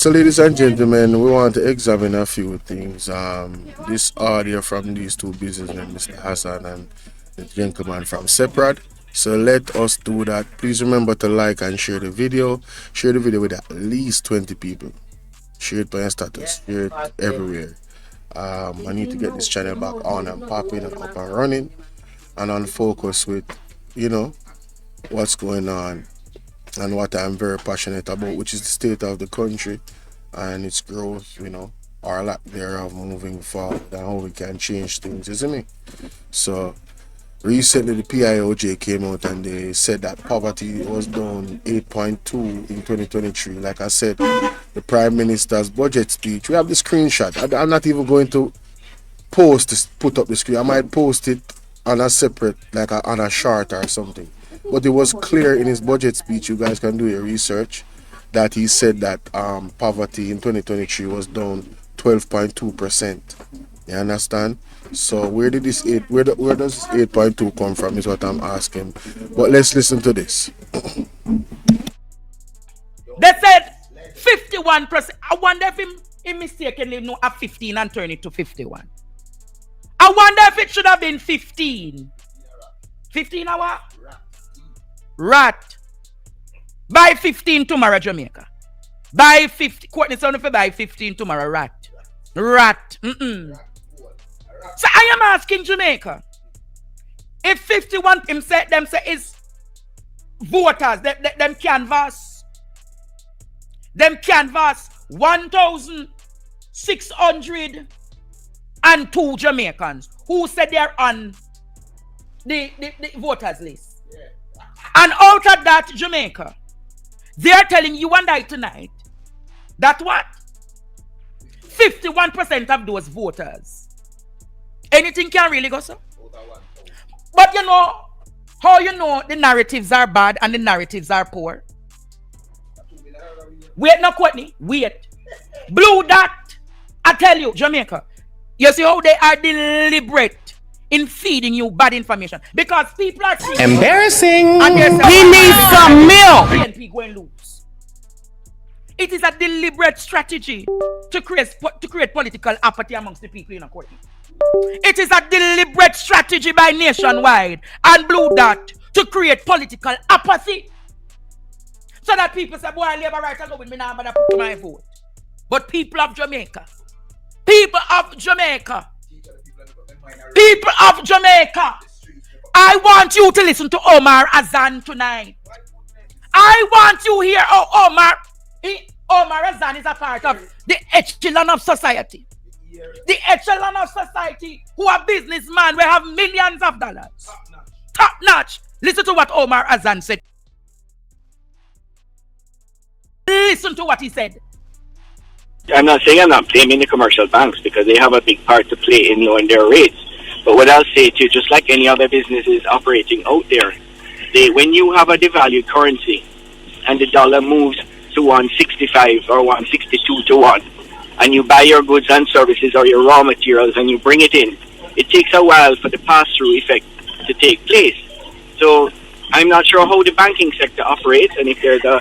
So, ladies and gentlemen, we want to examine a few things. This audio from these two businessmen, Mr. Hassan and the gentleman from Separate. So let us do that. Please remember to like and share the video. Share the video with at least 20 people. Share it by your status. Share it everywhere. I need to get this channel back on and popping and up and running and on focus with, you know, what's going on and what I'm very passionate about, which is the state of the country and its growth, or lack thereof moving forward and how we can change things, isn't it? So recently the PIOJ came out and they said that poverty was down 8.2 in 2023. Like I said, the Prime Minister's budget speech, we have the screenshot. I'm not even going to put up the screen. I might post it on a separate, like on a chart or something. But it was clear in his budget speech, you guys can do your research, that he said that poverty in 2023 was down 12.2%. You understand? So where did this where does this 8.2 come from is what I'm asking. But let's listen to this. They said 51%. I wonder if he mistakenly know a 15 and turn it to 51. I wonder if it should have been 15. 15 hour? Rat. By 15 tomorrow, Jamaica. By 50. Courtney son if by 15 tomorrow, rat. Rat. So I am asking Jamaica. If 51 him say them say is voters, them canvas 1,602 Jamaicans who said they're on the voters list. And out of that, Jamaica, they're telling you and I tonight that what? 51% of those voters. Anything can really go so. But you know, how you know the narratives are bad and the narratives are poor? Wait, no, Courtney. Wait. Blue dot. I tell you, Jamaica. You see how they are deliberate in feeding you bad information. Because people are seeing embarrassing. And he needs some milk. PNP going lose. It is a deliberate strategy to create political apathy amongst the people in a court. It is a deliberate strategy by Nationwide and Blue Dot to create political apathy. So that people say, boy, Labour right to go with me now, but I put my vote. But people of Jamaica, I want you to listen to Omar Azan tonight. I want you here. Omar Azan is a part of the echelon of society. The echelon of society who are businessmen, we have millions of dollars. Top notch. Listen to what Omar Azan said. Listen to what he said. I'm not saying I'm not blaming the commercial banks because they have a big part to play in lowering their rates. But what I'll say to you, just like any other businesses operating out there, when you have a devalued currency and the dollar moves to 165 or 162 to 1, and you buy your goods and services or your raw materials and you bring it in, it takes a while for the pass-through effect to take place. So I'm not sure how the banking sector operates and if there's a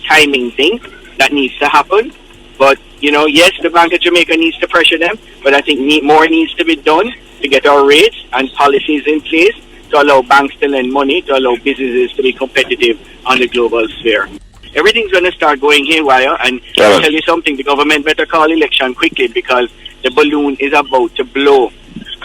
timing thing that needs to happen. But, yes, the Bank of Jamaica needs to pressure them, but I think more needs to be done to get our rates and policies in place to allow banks to lend money, to allow businesses to be competitive on the global sphere. Everything's going to start going haywire, and I'll tell you something, the government better call election quickly because the balloon is about to blow.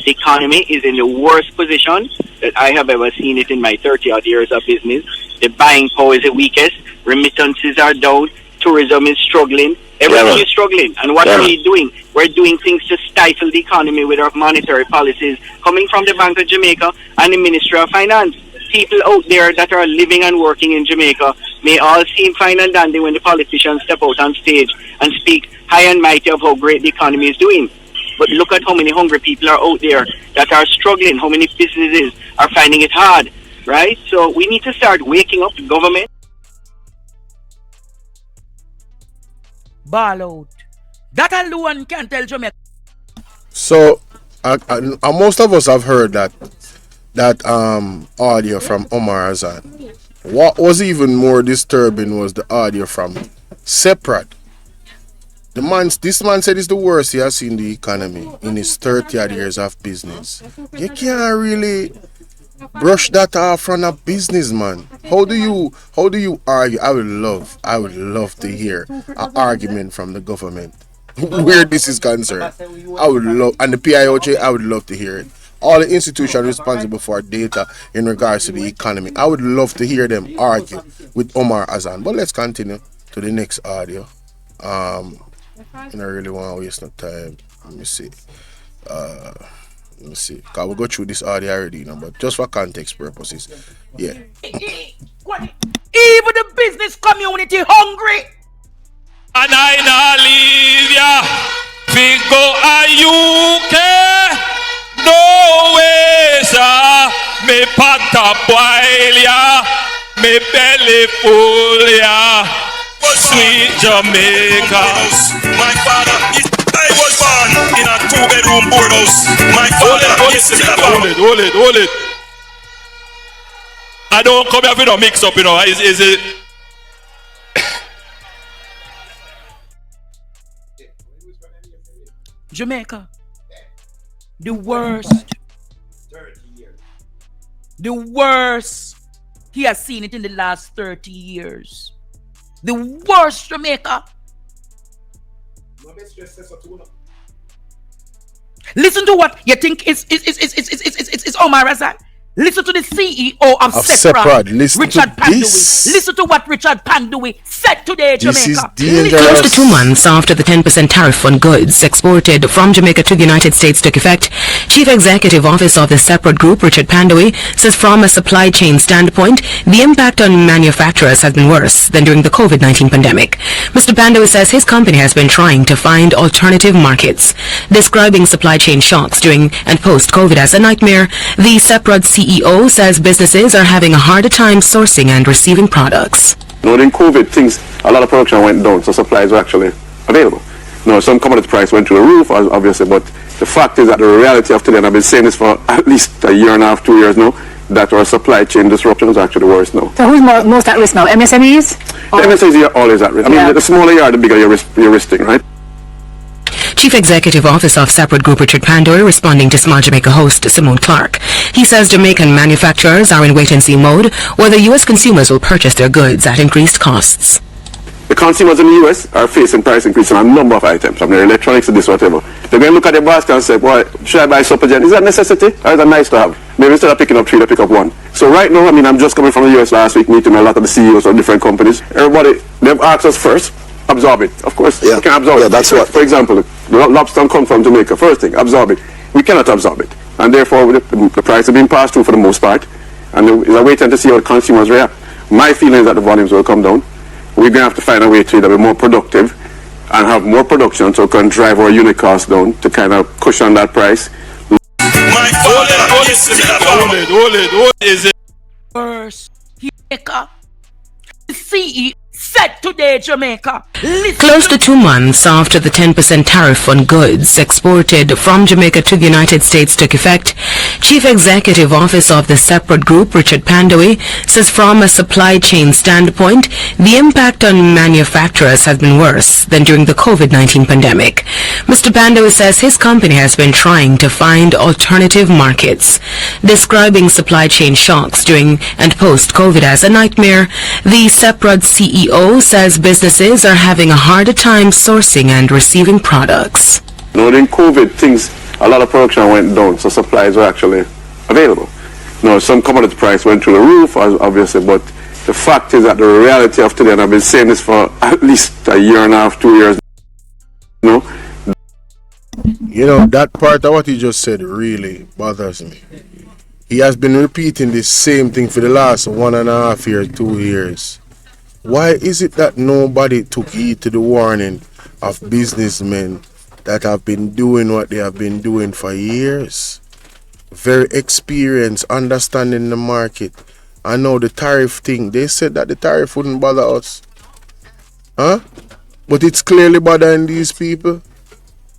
The economy is in the worst position that I have ever seen it in my 30-odd years of business. The buying power is the weakest, remittances are down, tourism is struggling, everything is struggling. And what are we doing? We're doing things to stifle the economy with our monetary policies coming from the Bank of Jamaica and the Ministry of Finance. People out there that are living and working in Jamaica may all seem fine and dandy when the politicians step out on stage and speak high and mighty of how great the economy is doing. But look at how many hungry people are out there that are struggling, how many businesses are finding it hard, right? So we need to start waking up the government. Ball out. That alone can tell Jamaica. So most of us have heard that audio from Omar Azan, What was even more disturbing was the audio from Separate. This man said it's the worst he has seen the economy in his 30 odd years of business. You can't really brush that off from a businessman. How do you argue? I would love to hear an argument from the government where this is concerned. I would love, and the PIOJ, I would love to hear it. All the institutions responsible for data in regards to the economy, I would love to hear them argue with Omar Azan. But let's continue to the next audio. I don't really want to waste no time. Let me see. Cause we'll go through this audio already, but just for context purposes. Yeah. Even the business community hungry. And I not leave ya. Figo a UK. No way, sir. Me pata boil ya. Me belly full ya. Sweet Jamaica. My father, I was born in a 2-bedroom boardhouse. My father is still about. Hold it. I don't come here with no mix up, Is it? Jamaica, the worst he has seen it in the last 30 years. The worst, Jamaica. Listen to what you think is Omar Razak. Listen to the CEO of Separate, Richard Pandui. Listen to what Richard Pandui said today, Jamaica. Close to 2 months after the 10% tariff on goods exported from Jamaica to the United States took effect, Chief Executive Officer of the Separate Group, Richard Pandui, says from a supply chain standpoint, the impact on manufacturers has been worse than during the COVID-19 pandemic. Mr. Pandui says his company has been trying to find alternative markets. Describing supply chain shocks during and post-COVID as a nightmare, the Separate CEO says businesses are having a harder time sourcing and receiving products. During COVID, a lot of production went down, so supplies were actually available. Some commodity price went through the roof, obviously, but the fact is that the reality of today, and I've been saying this for at least a year and a half, 2 years now, that our supply chain disruption is actually worse now. So who's most at risk now? MSMEs? The MSMEs are always at risk. I mean, the smaller you are, the bigger you're risking, right? Chief Executive Officer of Separate Group Richard Pandui responding to Smart Jamaica host Simone Clark. He says Jamaican manufacturers are in wait-and-see mode whether U.S. consumers will purchase their goods at increased costs. The consumers in the U.S. are facing price increase on a number of items, from their electronics to this, whatever. They're going to look at their basket and say, boy, should I buy Supergen? Is that a necessity or is that nice to have? Maybe instead of picking up 3, they pick up 1. So right now, I'm just coming from the U.S. last week, meeting a lot of the CEOs of different companies. Everybody, they've asked us first, absorb it. Of course, you can absorb it. That's what. For example, the lobster come from Jamaica. First thing, absorb it. We cannot absorb it. And therefore, the price is being passed through for the most part. And it's a waiting to see how the consumers react. My feeling is that the volumes will come down. We're going to have to find a way to be more productive and have more production so we can drive our unit costs down to kind of cushion that price. Hold it. Is it? First, Jamaica. The CEO said today, Jamaica. Close to 2 months after the 10% tariff on goods exported from Jamaica to the United States took effect, Chief Executive Officer of the Separate Group, Richard Pandui, says from a supply chain standpoint, the impact on manufacturers has been worse than during the COVID-19 pandemic. Mr. Pandui says his company has been trying to find alternative markets. Describing supply chain shocks during and post-COVID as a nightmare, the Separate CEO says businesses are having a harder time sourcing and receiving products. During COVID, a lot of production went down, so supplies were actually available. Some commodity price went through the roof, obviously, but the fact is that the reality of today, and I've been saying this for at least a year and a half, 2 years, that part of what he just said really bothers me. He has been repeating the same thing for the last 1.5 years, 2 years. Why is it that nobody took heed to the warning of businessmen that have been doing what they have been doing for years? Very experienced, understanding the market. I know the tariff thing. They said that the tariff wouldn't bother us. But it's clearly bothering these people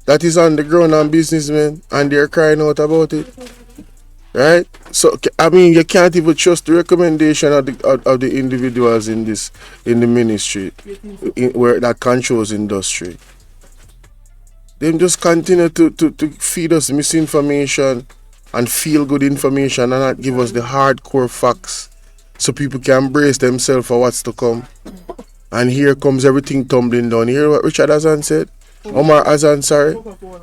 that is on the ground and businessmen, and they're crying out about it. right? So I mean, you can't even trust the recommendation of the individuals in the ministry where that controls industry. Them just continue to feed us misinformation and feel good information and not give us the hardcore facts so people can brace themselves for what's to come. And here comes everything tumbling down. You hear what Richard Hassan said? Omar Hassan, sorry.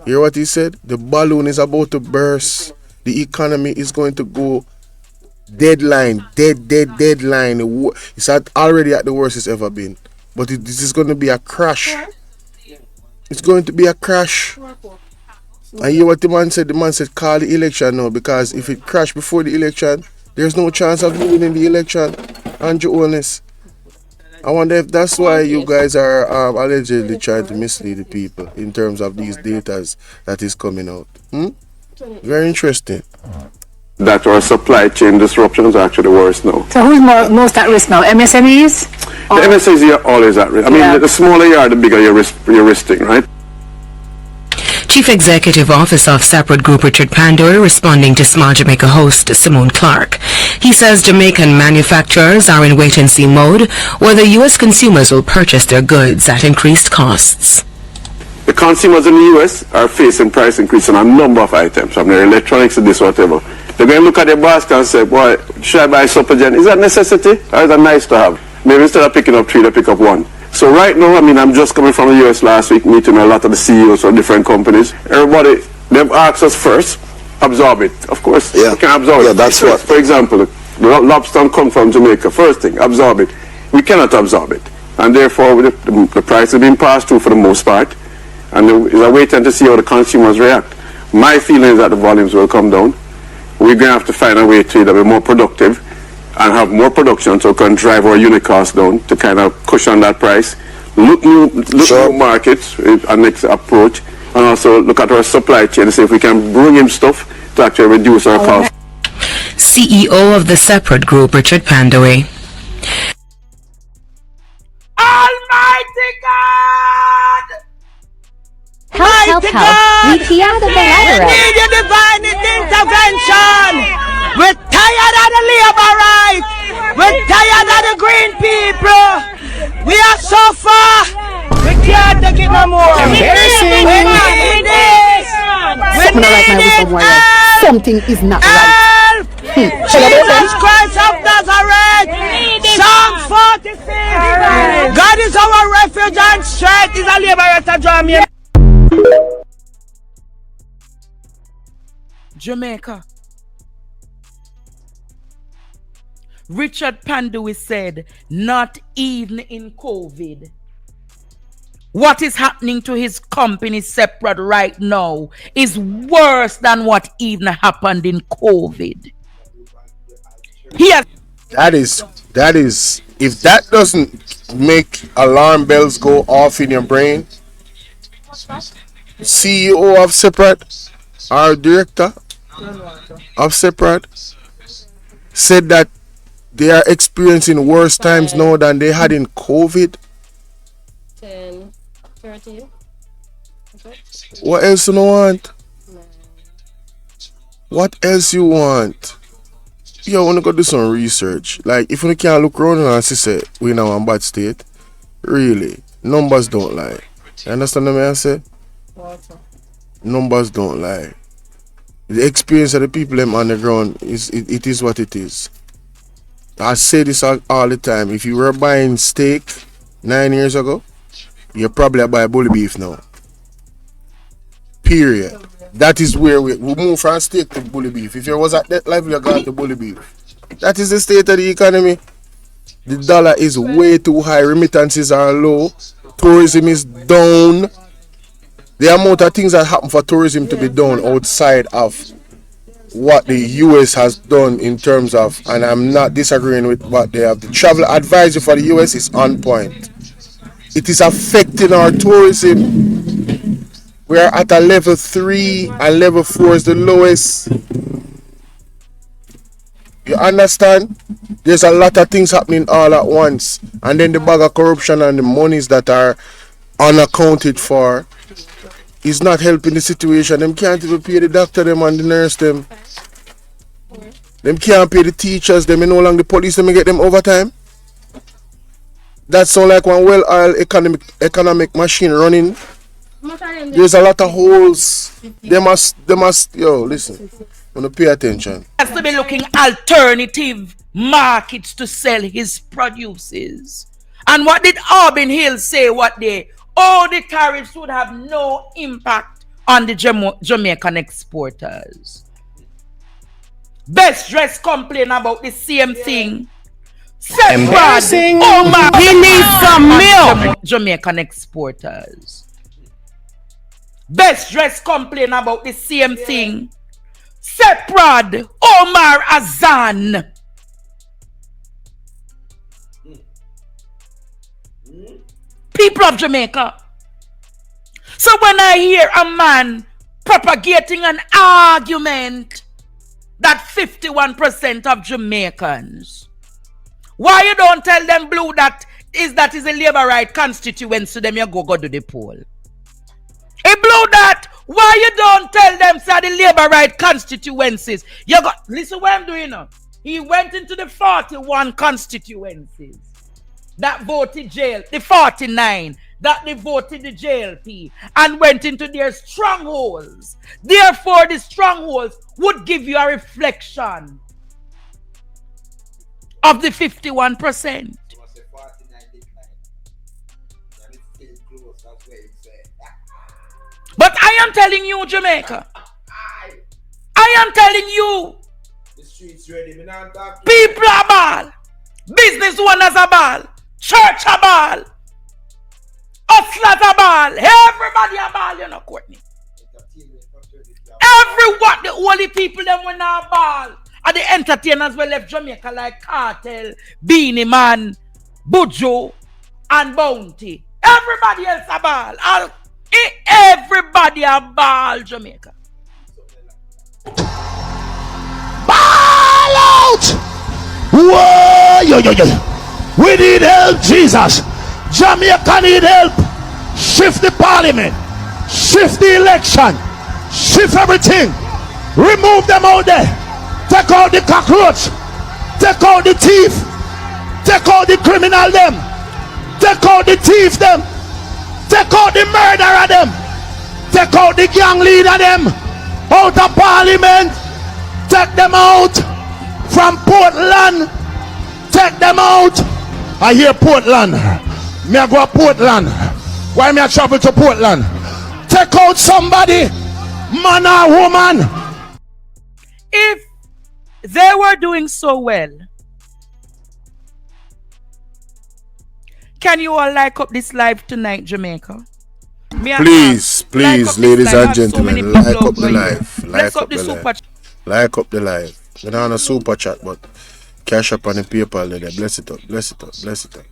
Hear what he said? The balloon is about to burst. The economy is going to go deadline. It's already at the worst it's ever been. But this is going to be a crash. It's going to be a crash. And hear what the man said? The man said, call the election now, because if it crashed before the election, there's no chance of winning the election. Andrew Honest. I wonder if that's why you guys are allegedly trying to mislead the people in terms of these datas that is coming out. Very interesting. That our supply chain disruptions are actually worse now. So who's most at risk now? MSMEs? The MSMEs are always at risk. I mean, the smaller you are, the bigger you're risking, right? Chief Executive Officer of Separate Group Richard Pandoy responding to Small Jamaica host Simone Clark. He says Jamaican manufacturers are in wait-and-see mode whether U.S. consumers will purchase their goods at increased costs. The consumers in the U.S. are facing price increase on a number of items, from their electronics to this, whatever. They're going to look at their basket and say, boy, should I buy Supergen? Is that necessity or is that nice to have? Maybe instead of picking up 3, they pick up 1. So right now, I mean, I'm just coming from the US last week, meeting a lot of the CEOs of different companies. Everybody, they've asked us first, absorb it. Of course, we can absorb it. That's what. For example, the lobster come from Jamaica. First thing, absorb it. We cannot absorb it. And therefore, the price has been passed through for the most part. And there is a waiting to see how the consumers react. My feeling is that the volumes will come down. We're going to have to find a way to either be more productive and have more production so we can drive our unit costs down to kind of cushion that price. Look new markets, our next approach, and also look at our supply chain and see if we can bring in stuff to actually reduce our costs. CEO of the Separate Group, Richard Pandoy. Almighty God! Help. We hear the We rhetoric. need your divine intervention. We're tired of the labor rights. We're tired of the green people. We are so far. We can't take it no more. Embarrassing. We need this. We Something like my need wisdom warrior. help. Something is not right. Help. Jesus Christ of Nazareth. Psalm 46. God is our refuge and strength. Is a liberator. Draw me. Jamaica. Richard Pandoy said, not even in COVID. What is happening to his company Separate right now is worse than what even happened in COVID. That is, if that doesn't make alarm bells go off in your brain, CEO of Separate, our director of Separate, said that they are experiencing worse times now than they had in COVID. 10, 30. What else you want? What else you want? You want to go do some research. Like, if you can't look around and see say we now in bad state, really, numbers don't lie. You understand what I say? Numbers don't lie. The experience of the people them on the ground it is what it is. I say this all the time. If you were buying steak 9 years ago, you probably buy bully beef now. Period. That is where we move from steak to bully beef. If you was at that level, you got to bully beef. That is the state of the economy. The dollar is way too high. Remittances are low. Tourism is down. The amount of things that happen for tourism to be done outside of what the US has done in terms of, and I'm not disagreeing with what they have. The travel advisory for the US is on point. It is affecting our tourism. We are at a level 3 and level 4 is the lowest. You understand? There's a lot of things happening all at once. And then the bag of corruption and the monies that are unaccounted for is not helping the situation. Them can't even pay the doctor them and the nurse them. Them can't pay the teachers, them no longer the police, them get them overtime. That sound like one well-oiled economic machine running. There's a lot of holes. They must, yo, listen. Wanna pay attention. Has to be looking alternative markets to sell his produces. And what did Auburn Hill say what day? All the tariffs would have no impact on the Jamaican exporters. Best Dress complain about the same thing. Embarrassing. Oh my, He needs some milk. Jamaican exporters. Best Dress complain about the same thing. Seprad, Omar Azan. People of Jamaica. So when I hear a man propagating an argument that 51% of Jamaicans, why you don't tell them, Blue, that is a labor right constituency, them you go to the poll? Hey, Blue, that why you don't tell them say the labor right constituencies? You got listen what I'm doing now. He went into the 41 constituencies that voted jail, the 49 that they voted the JLP, and went into their strongholds. Therefore, the strongholds would give you a reflection of the 51%. But I am telling you, Jamaica. I am telling you. The streets ready. People are ball. Business owners are ball. Church are ball. Hustlers are ball. Everybody are ball, you know, Courtney. Everyone, the only people them when are ball are the entertainers who left Jamaica like Cartel, Beanie Man, Bujo, and Bounty. Everybody else are ball. Everybody are ball, Jamaica. Ball out! Whoa, yo. We need help, Jesus. Jamaica need help. Shift the parliament. Shift the election. Shift everything. Remove them out there. Take out the cockroach. Take out the thief. Take out the criminal them. Take out the thief them. Take out the murderer them. Take out the gang leader them. Out of parliament. Take them out. From Portland. Take them out. I hear Portland. Me I go to Portland. Why me I travel to Portland? Take out somebody. Man or woman. If they were doing so well, can you all like up this live tonight, Jamaica? Please, ladies and gentlemen, like up the live. Like up the live. Like up the live. We're not on a super chat, but cash up on the PayPal there. Bless it up.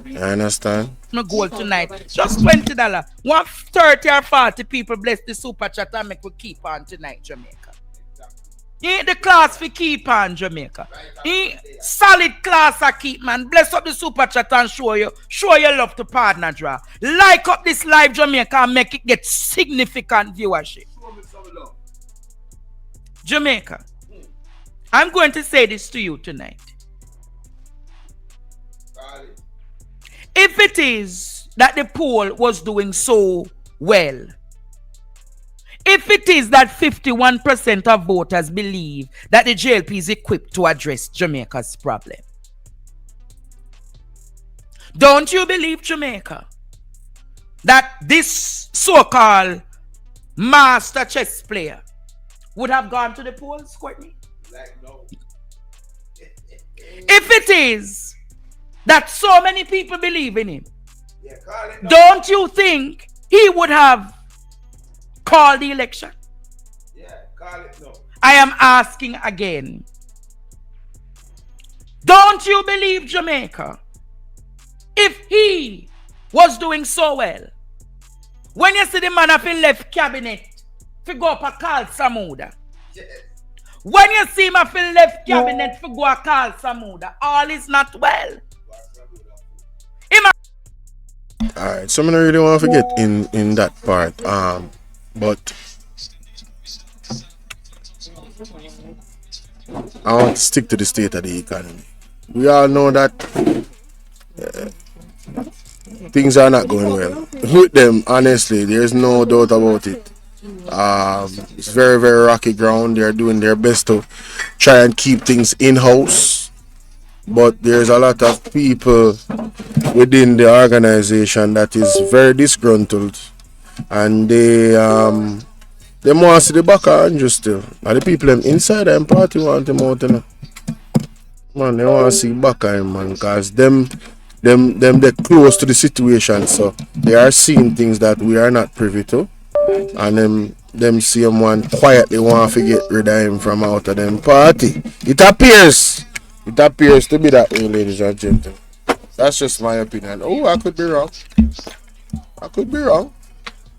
You understand? No goal tonight. Just $20. 130 or 40 people bless the super chat and make we keep on tonight, Jamaica. Ain't the class for keep on, Jamaica. Ain't solid class I keep, man. Bless up the super chat and show your love to partner draw. Like up this live, Jamaica, and make it get significant viewership. Jamaica, I'm going to say this to you tonight. If it is that the poll was doing so well, if it is that 51% of voters believe that the JLP is equipped to address Jamaica's problem, don't you believe, Jamaica, that this so-called master chess player would have gone to the polls, Courtney? If it is that so many people believe in him, don't you think he would have called the election? I am asking again. Don't you believe, Jamaica, if he was doing so well, when you see the man up in left cabinet, to go up a call Samuda, when you see him up in left cabinet, to go a call Samuda, all is not well. Alright, so I don't really want to forget in that part. But I want to stick to the state of the economy. We all know that things are not going well with them. Honestly, there's no doubt about it. It's very, very rocky ground. They're doing their best to try and keep things in house, but there's a lot of people within the organization that is very disgruntled, and they want to see the back of Andrew still. And the people them inside them party want him out, you know. Man, they want to see back of him, man, because they're close to the situation, so they are seeing things that we are not privy to, and them see him one quietly want to get rid of him from out of them party. It appears to be that way, ladies and gentlemen. That's just my opinion. Oh, I could be wrong.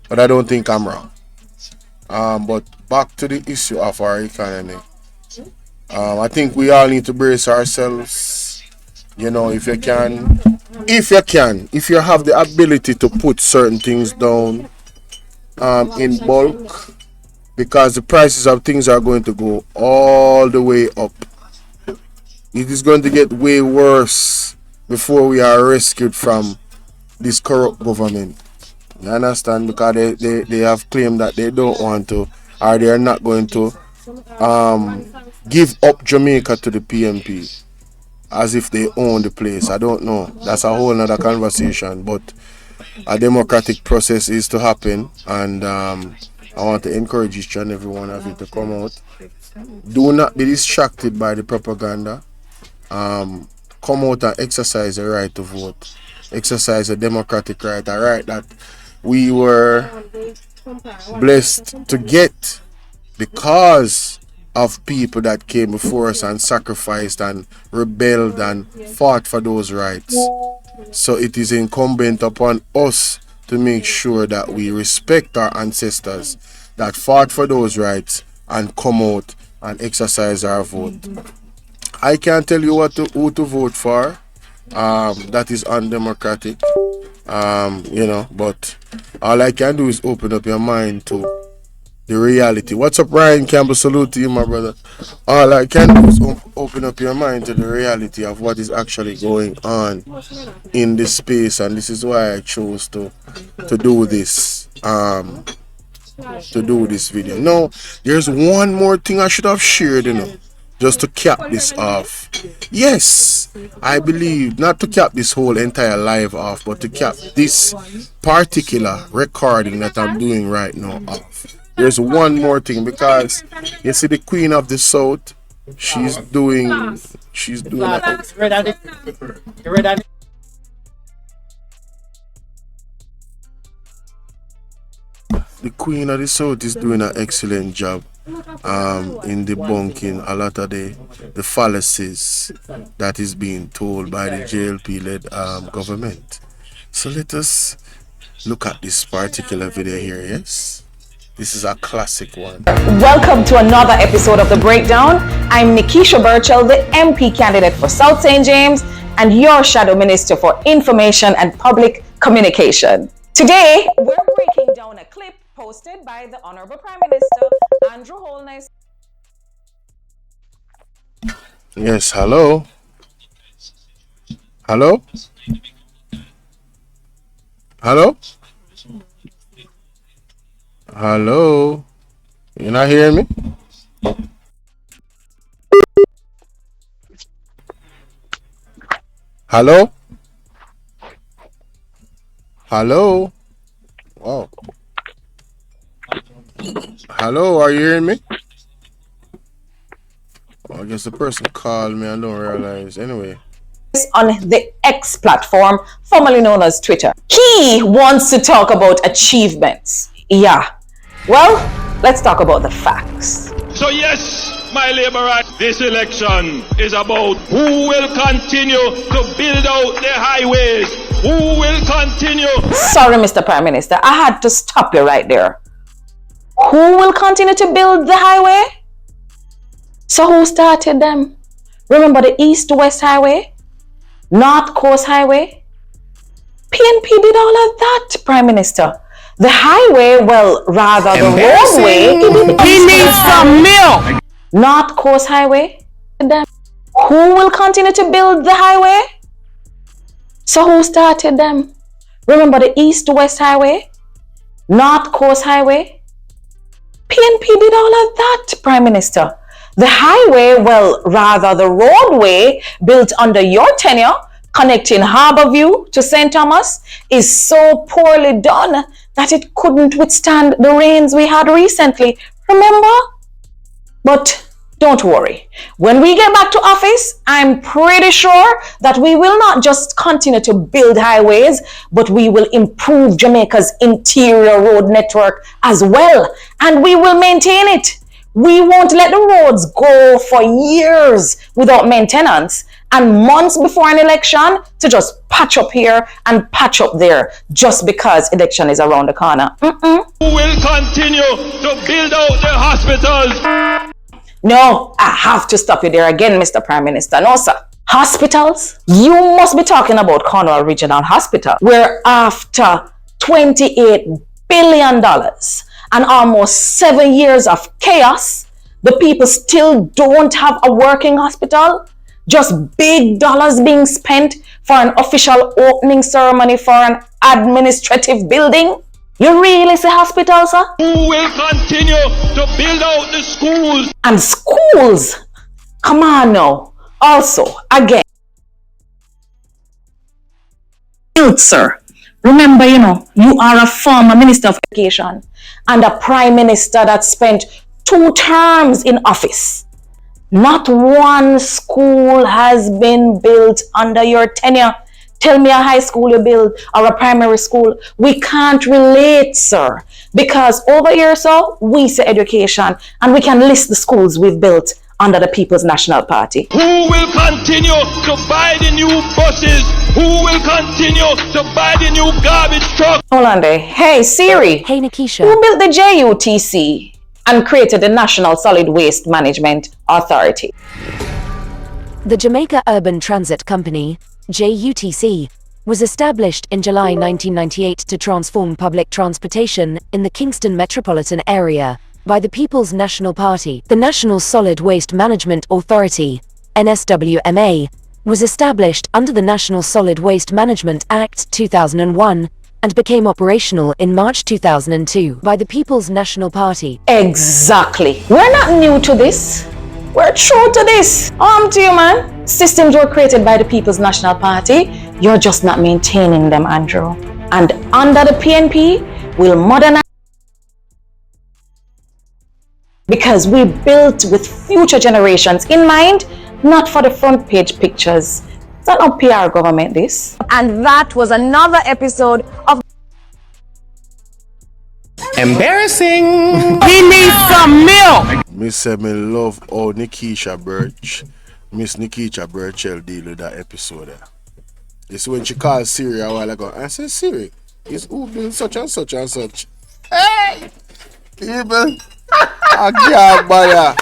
But I don't think I'm wrong. But back to the issue of our economy. I think we all need to brace ourselves. You know, if you have the ability to put certain things down in bulk, because the prices of things are going to go all the way up. It is going to get way worse before we are rescued from this corrupt government. You understand? Because they have claimed that they don't want to, or they are not going to give up Jamaica to the PMP as if they own the place. I don't know. That's a whole nother conversation. But a democratic process is to happen, and I want to encourage each and every one of you to come out. Do not be distracted by the propaganda. Come out and exercise the right to vote. Exercise a democratic right, a right that we were blessed to get because of people that came before us and sacrificed and rebelled and fought for those rights. So it is incumbent upon us to make sure that we respect our ancestors that fought for those rights and come out and exercise our vote. I can't tell you who to vote for. That is undemocratic. But all I can do is open up your mind to the reality. What's up, Ryan Campbell? Salute to you, my brother. All I can do is open up your mind to the reality of what is actually going on in this space, and this is why I chose to do this. To do this video. No, there's one more thing I should have shared, just to cap this off. Yes, I believe, not to cap this whole entire live off, but to cap this particular recording that I'm doing right now off. There's one more thing, because you see the Queen of the South, she's doing the Queen of the South is doing an excellent job in debunking a lot of the fallacies that is being told by the JLP-led government. So let us look at this particular video here, yes? This is a classic one. Welcome to another episode of The Breakdown. I'm Nikisha Burchell, the MP candidate for South St. James and your Shadow Minister for Information and Public Communication. Today, we're breaking down a clip posted by the Honorable Prime Minister, Andrew Holness. Yes, hello? Hello? Hello? Hello? You not hearing me? Hello? Hello? Wow. Hello, are you hearing me? I guess the person called me and don't realize. Anyway. On the X platform, formerly known as Twitter. He wants to talk about achievements. Yeah. Well, let's talk about the facts. So yes, my laborers, this election is about who will continue to build out the highways, who will continue. Sorry, Mr. Prime Minister, I had to stop you right there. Who will continue to build the highway? So who started them? Remember the East-West Highway? North Coast Highway? PNP did all of that, Prime Minister. The highway, well, rather the roadway. He needs some milk. North Coast Highway? Them. Who will continue to build the highway? So who started them? Remember the East-West Highway? North Coast Highway? PNP did all of that, Prime Minister. The highway, well, rather the roadway built under your tenure, connecting Harborview to St. Thomas, is so poorly done that it couldn't withstand the rains we had recently. Remember? But don't worry. When we get back to office, I'm pretty sure that we will not just continue to build highways, but we will improve Jamaica's interior road network as well. And we will maintain it. We won't let the roads go for years without maintenance and months before an election to just patch up here and patch up there just because election is around the corner. Who will continue to build out the hospitals? No, I have to stop you there again, Mr. Prime Minister. No, sir. Hospitals? You must be talking about Cornwall Regional Hospital, where after $28 billion and almost 7 years of chaos, the people still don't have a working hospital. Just big dollars being spent for an official opening ceremony for an administrative building. You really say hospital, sir? Who will continue to build out the schools? And schools? Come on now. Also, again. Sir, remember, you are a former Minister of Education and a Prime Minister that spent 2 terms in office. Not one school has been built under your tenure. Tell me a high school you build or a primary school. We can't relate, sir. Because over here, sir, we say education and we can list the schools we've built under the People's National Party. Who will continue to buy the new buses? Who will continue to buy the new garbage truck? Hold on there. Hey, Siri. Hey, Nikisha. Who built the JUTC and created the National Solid Waste Management Authority? The Jamaica Urban Transit Company, JUTC, was established in July 1998 to transform public transportation in the Kingston metropolitan area by the People's National Party. The National Solid Waste Management Authority, NSWMA, was established under the National Solid Waste Management Act 2001 and became operational in March 2002 by the People's National Party. Exactly. We're not new to this. We're true to this. To you, man. Systems were created by the People's National Party. You're just not maintaining them, Andrew. And under the PNP, we'll modernize because we built with future generations in mind, not for the front page pictures. It's not no PR government, this. And that was another episode of Embarrassing. We need some milk. Me say me love how Nikisha Birch, Miss Nikisha Birchell deal with that episode there. You see when she called Siri a while ago, I said, Siri, is who built such and such and such? Hey! People, I can't buy ya.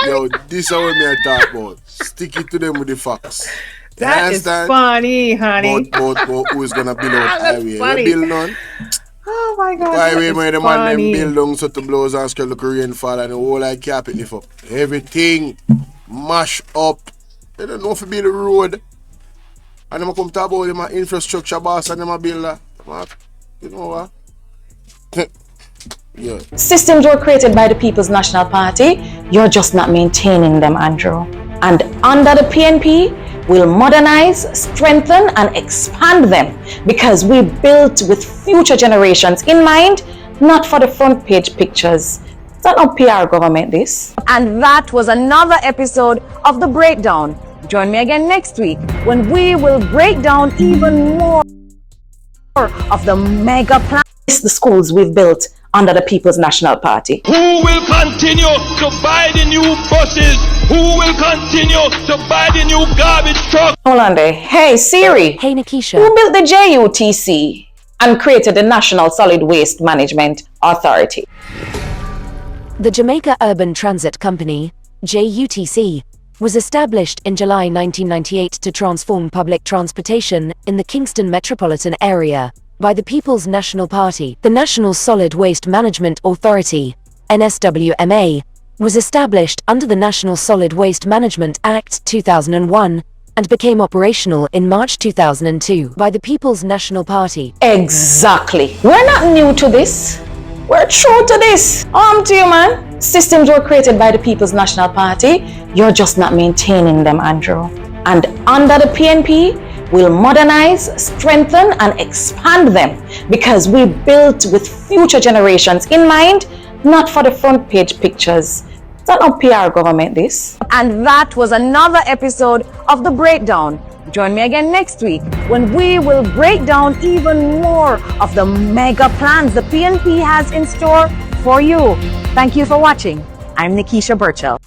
Yo, this is what me I talk about. Stick it to them with the facts. That is funny, honey. But who is gonna build out highway? Funny. You build none? Oh my God. Highway where the man them funny. build down so to blows and scale look rainfall and the whole like carpet lift up. Everything mash up. They don't know if you build the road. And them come talk about them infrastructure boss and them a builder. You know what? Yeah. Systems were created by the People's National Party. You're just not maintaining them, Andrew. And under the PNP, we'll modernize, strengthen, and expand them because we built with future generations in mind, not for the front page pictures. It's not no PR government, this. And that was another episode of The Breakdown. Join me again next week when we will break down even more of the mega plans, the schools we've built under the People's National Party. Who will continue to buy the new buses? Who will continue to buy the new garbage truck? Hold on there. Hey, Siri. Hey, Nikisha. Who built the JUTC and created the National Solid Waste Management Authority? The Jamaica Urban Transit Company, JUTC, was established in July 1998 to transform public transportation in the Kingston metropolitan area by the People's National Party. The National Solid Waste Management Authority, NSWMA, was established under the National Solid Waste Management Act 2001 and became operational in March 2002 by the People's National Party. Exactly. We're not new to this. We're true to this. To you, man. Systems were created by the People's National Party. You're just not maintaining them, Andrew. And under the PNP, we'll modernize, strengthen, and expand them because we built with future generations in mind, not for the front page pictures. It's not no PR government, this. And that was another episode of The Breakdown. Join me again next week when we will break down even more of the mega plans the PNP has in store for you. Thank you for watching. I'm Nikisha Burchell.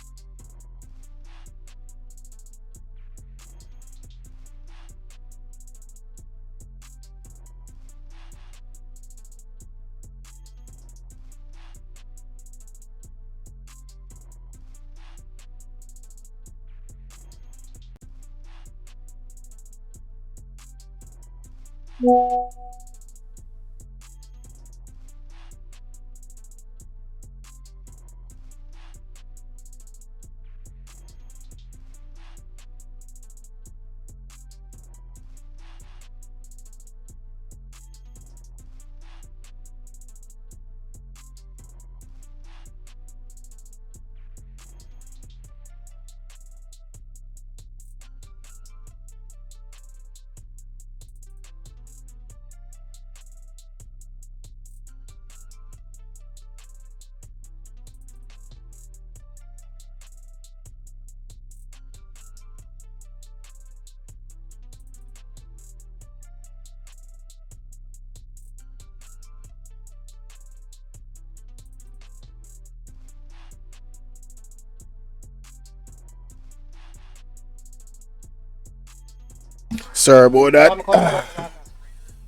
Sorry about that.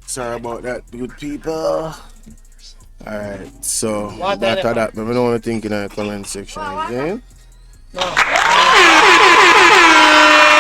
Sorry about that, good people. Alright, so after that, let me know what you think in the comment section again.